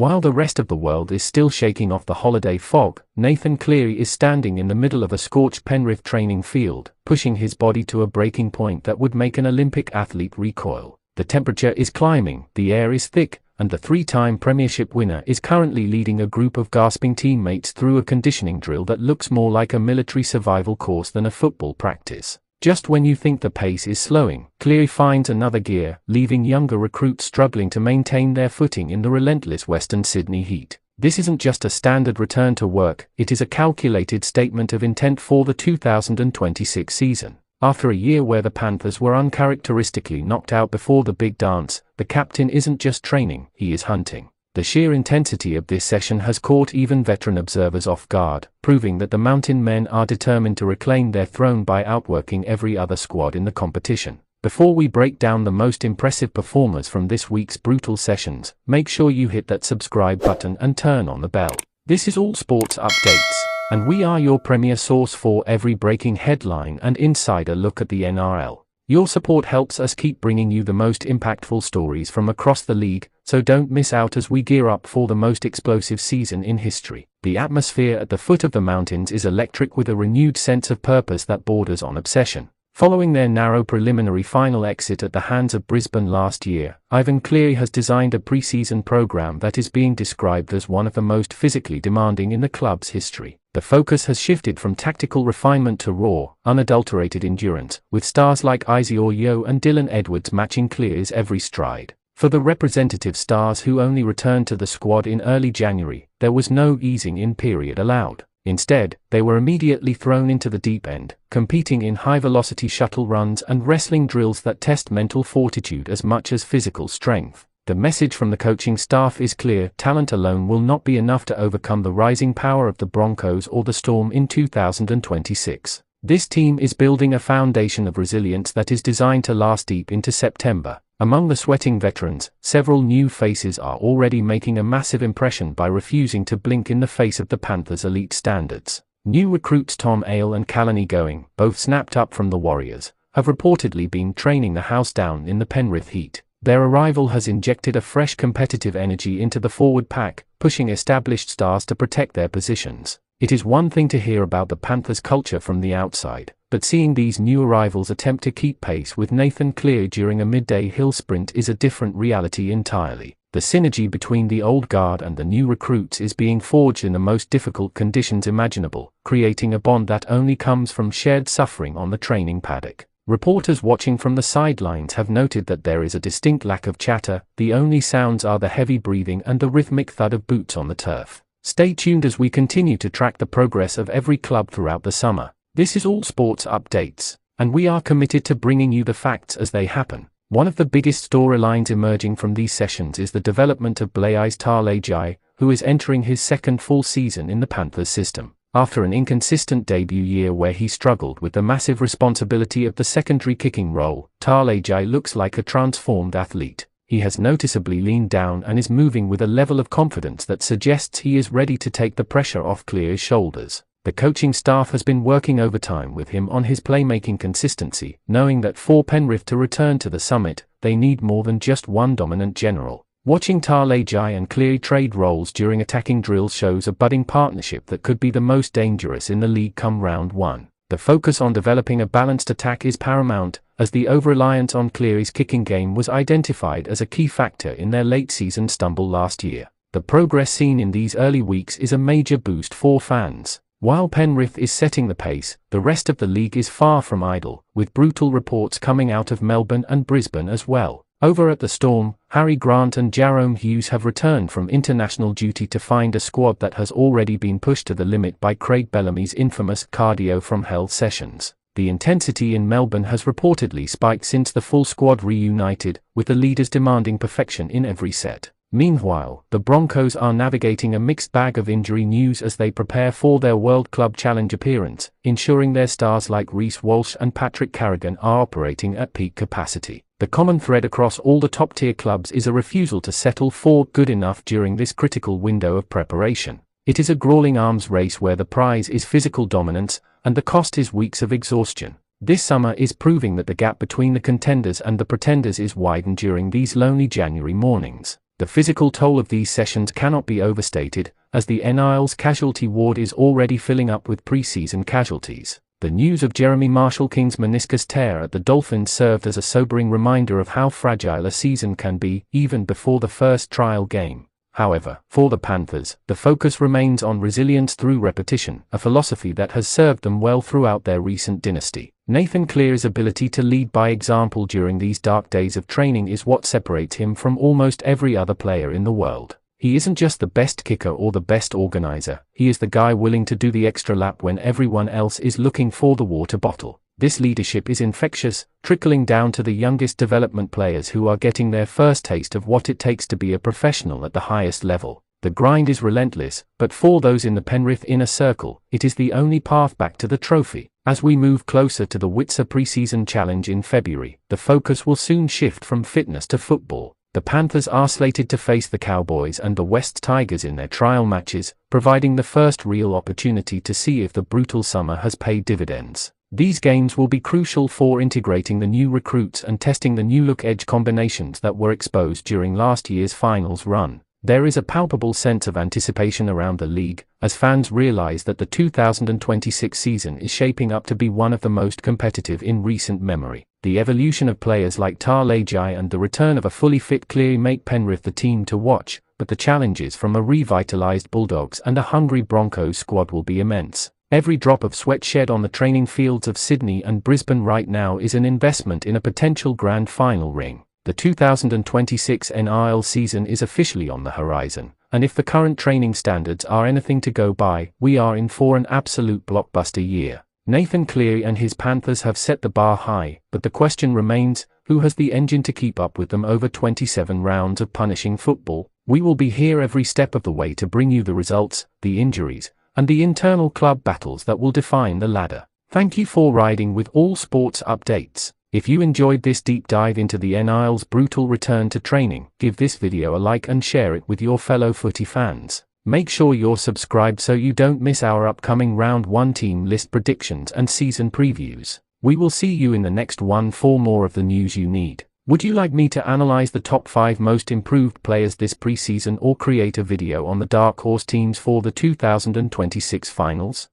While the rest of the world is still shaking off the holiday fog, Nathan Cleary is standing in the middle of a scorched Penrith training field, pushing his body to a breaking point that would make an Olympic athlete recoil. The temperature is climbing, the air is thick, and the three-time Premiership winner is currently leading a group of gasping teammates through a conditioning drill that looks more like a military survival course than a football practice. Just when you think the pace is slowing, Cleary finds another gear, leaving younger recruits struggling to maintain their footing in the relentless Western Sydney heat. This isn't just a standard return to work, it is a calculated statement of intent for the 2026 season. After a year where the Panthers were uncharacteristically knocked out before the big dance, the captain isn't just training, he is hunting. The sheer intensity of this session has caught even veteran observers off guard, proving that the Mountain Men are determined to reclaim their throne by outworking every other squad in the competition. Before we break down the most impressive performers from this week's brutal sessions, make sure you hit that subscribe button and turn on the bell. This is All Sports Updates, and we are your premier source for every breaking headline and insider look at the NRL. Your support helps us keep bringing you the most impactful stories from across the league, so don't miss out as we gear up for the most explosive season in history. The atmosphere at the foot of the mountains is electric, with a renewed sense of purpose that borders on obsession. Following their narrow preliminary final exit at the hands of Brisbane last year, Ivan Cleary has designed a pre-season program that is being described as one of the most physically demanding in the club's history. The focus has shifted from tactical refinement to raw, unadulterated endurance, with stars like Isaiah Yeo and Dylan Edwards matching Cleary's every stride. For the representative Stars, who only returned to the squad in early January, there was no easing in period allowed. Instead, they were immediately thrown into the deep end, competing in high-velocity shuttle runs and wrestling drills that test mental fortitude as much as physical strength. The message from the coaching staff is clear: talent alone will not be enough to overcome the rising power of the Broncos or the Storm in 2026. This team is building a foundation of resilience that is designed to last deep into September. Among the sweating veterans, several new faces are already making a massive impression by refusing to blink in the face of the Panthers' elite standards. New recruits Tom Ale and Kalani Going, both snapped up from the Warriors, have reportedly been training the house down in the Penrith heat. Their arrival has injected a fresh competitive energy into the forward pack, pushing established stars to protect their positions. It is one thing to hear about the Panthers' culture from the outside, but seeing these new arrivals attempt to keep pace with Nathan Cleary during a midday hill sprint is a different reality entirely. The synergy between the old guard and the new recruits is being forged in the most difficult conditions imaginable, creating a bond that only comes from shared suffering on the training paddock. Reporters watching from the sidelines have noted that there is a distinct lack of chatter. The only sounds are the heavy breathing and the rhythmic thud of boots on the turf. Stay tuned as we continue to track the progress of every club throughout the summer. This is All Sports Updates, and we are committed to bringing you the facts as they happen. One of the biggest storylines emerging from these sessions is the development of Blaize Talagi, who is entering his second full season in the Panthers system. After an inconsistent debut year where he struggled with the massive responsibility of the secondary kicking role, Talagi looks like a transformed athlete. He has noticeably leaned down and is moving with a level of confidence that suggests he is ready to take the pressure off Cleary's shoulders. The coaching staff has been working overtime with him on his playmaking consistency, knowing that for Penrith to return to the summit, they need more than just one dominant general. Watching Talagi and Cleary trade roles during attacking drills shows a budding partnership that could be the most dangerous in the league come round one. The focus on developing a balanced attack is paramount, as the over-reliance on Cleary's kicking game was identified as a key factor in their late-season stumble last year. The progress seen in these early weeks is a major boost for fans. While Penrith is setting the pace, the rest of the league is far from idle, with brutal reports coming out of Melbourne and Brisbane as well. Over at the Storm, Harry Grant and Jarome Hughes have returned from international duty to find a squad that has already been pushed to the limit by Craig Bellamy's infamous cardio from hell sessions. The intensity in Melbourne has reportedly spiked since the full squad reunited, with the leaders demanding perfection in every set. Meanwhile, the Broncos are navigating a mixed bag of injury news as they prepare for their World Club Challenge appearance, ensuring their stars like Reece Walsh and Patrick Carrigan are operating at peak capacity. The common thread across all the top-tier clubs is a refusal to settle for good enough during this critical window of preparation. It is a grueling arms race where the prize is physical dominance, and the cost is weeks of exhaustion. This summer is proving that the gap between the contenders and the pretenders is widened during these lonely January mornings. The physical toll of these sessions cannot be overstated, as the NIL's casualty ward is already filling up with pre-season casualties. The news of Jeremy Marshall-King's meniscus tear at the Dolphins served as a sobering reminder of how fragile a season can be, even before the first trial game. However, for the Panthers, the focus remains on resilience through repetition, a philosophy that has served them well throughout their recent dynasty. Nathan Cleary's ability to lead by example during these dark days of training is what separates him from almost every other player in the world. He isn't just the best kicker or the best organizer, he is the guy willing to do the extra lap when everyone else is looking for the water bottle. This leadership is infectious, trickling down to the youngest development players who are getting their first taste of what it takes to be a professional at the highest level. The grind is relentless, but for those in the Penrith inner circle, it is the only path back to the trophy. As we move closer to the Witzer preseason challenge in February, the focus will soon shift from fitness to football. The Panthers are slated to face the Cowboys and the West Tigers in their trial matches, providing the first real opportunity to see if the brutal summer has paid dividends. These games will be crucial for integrating the new recruits and testing the new-look edge combinations that were exposed during last year's finals run. There is a palpable sense of anticipation around the league, as fans realize that the 2026 season is shaping up to be one of the most competitive in recent memory. The evolution of players like Talagi and the return of a fully fit Cleary make Penrith the team to watch, but the challenges from a revitalized Bulldogs and a hungry Broncos squad will be immense. Every drop of sweat shed on the training fields of Sydney and Brisbane right now is an investment in a potential grand final ring. The 2026 NRL season is officially on the horizon, and if the current training standards are anything to go by, we are in for an absolute blockbuster year. Nathan Cleary and his Panthers have set the bar high, but the question remains, who has the engine to keep up with them over 27 rounds of punishing football? We will be here every step of the way to bring you the results, the injuries, and the internal club battles that will define the ladder. Thank you for riding with all sports updates. If you enjoyed this deep dive into the NIL's brutal return to training, give this video a like and share it with your fellow footy fans. Make sure you're subscribed so you don't miss our upcoming Round 1 team list predictions and season previews. We will see you in the next one for more of the news you need. Would you like me to analyze the top 5 most improved players this preseason or create a video on the dark horse teams for the 2026 finals?